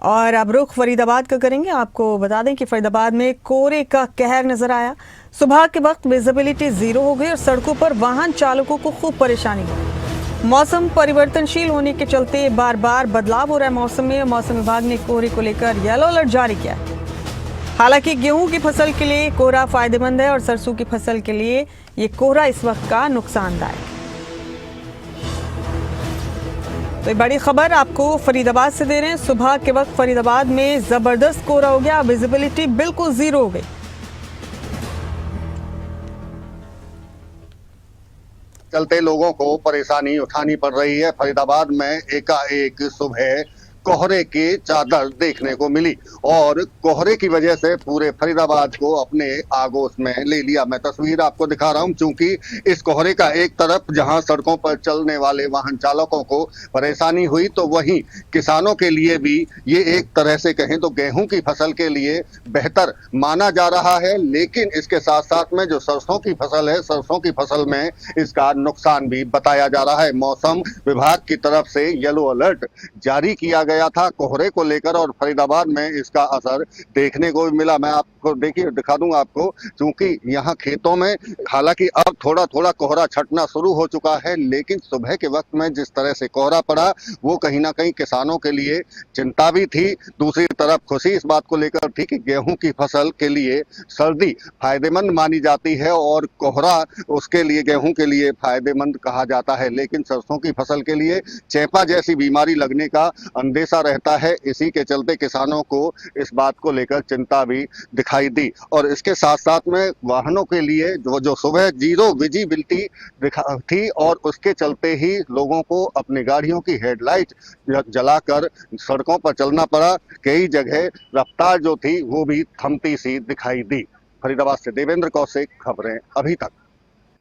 और अब रुख फरीदाबाद का करेंगे। आपको बता दें कि फरीदाबाद में कोहरे का कहर नजर आया। सुबह के वक्त विजिबिलिटी 0 हो गई और सड़कों पर वाहन चालकों को खूब परेशानी हुई। मौसम परिवर्तनशील होने के चलते बार बार बदलाव हो रहा है मौसम में। मौसम विभाग ने कोहरे को लेकर येलो अलर्ट जारी किया है। हालांकि गेहूं की फसल के लिए कोहरा फायदेमंद है और सरसों की फसल के लिए ये कोहरा इस वक्त का नुकसानदायक है। तो बड़ी खबर आपको फरीदाबाद से दे रहे हैं। सुबह के वक्त फरीदाबाद में जबरदस्त कोहरा हो गया, विजिबिलिटी बिल्कुल 0 हो गई। चलते लोगों को परेशानी उठानी पड़ रही है। फरीदाबाद में एकाएक सुबह कोहरे की चादर देखने को मिली और कोहरे की वजह से पूरे फरीदाबाद को अपने आगोश में ले लिया। मैं तस्वीर आपको दिखा रहा हूं, क्योंकि इस कोहरे का एक तरफ जहां सड़कों पर चलने वाले वाहन चालकों को परेशानी हुई, तो वहीं किसानों के लिए भी ये एक तरह से कहें तो गेहूं की फसल के लिए बेहतर माना जा रहा है। लेकिन इसके साथ साथ में जो सरसों की फसल है, सरसों की फसल में इसका नुकसान भी बताया जा रहा है। मौसम विभाग की तरफ से येलो अलर्ट जारी किया गया था कोहरे को लेकर और फरीदाबाद में इसका असर देखने को भी मिला। मैं आपको देखिए दिखा दूंगा आपको, क्योंकि यहाँ खेतों में हालांकि अब थोड़ा थोड़ा कोहरा छटना शुरू हो चुका है, लेकिन सुबह के वक्त में जिस तरह से कोहरा पड़ा वो कहीं ना कहीं किसानों के लिए चिंता भी थी। दूसरी तरफ खुशी इस बात को लेकर थी कि गेहूं की फसल के लिए सर्दी फायदेमंद मानी जाती है और कोहरा उसके लिए गेहूं के लिए फायदेमंद कहा जाता है। लेकिन सरसों की फसल के लिए चेपा जैसी बीमारी लगने का अंदेशा रहता है। इसी के चलते किसानों को इस बात को लेकर चिंता भी दिखाई दी और इसके साथ साथ में वाहनों के लिए जो सुबह 0 विजिबिलिटी थी और उसके चलते ही लोगों को अपनी गाड़ियों की हेडलाइट जलाकर सड़कों पर चलना पड़ा। कई जगह रफ्तार जो थी वो भी थमती सी दिखाई दी। फरीदाबाद से देवेंद्र कौशिक, खबरें अभी तक।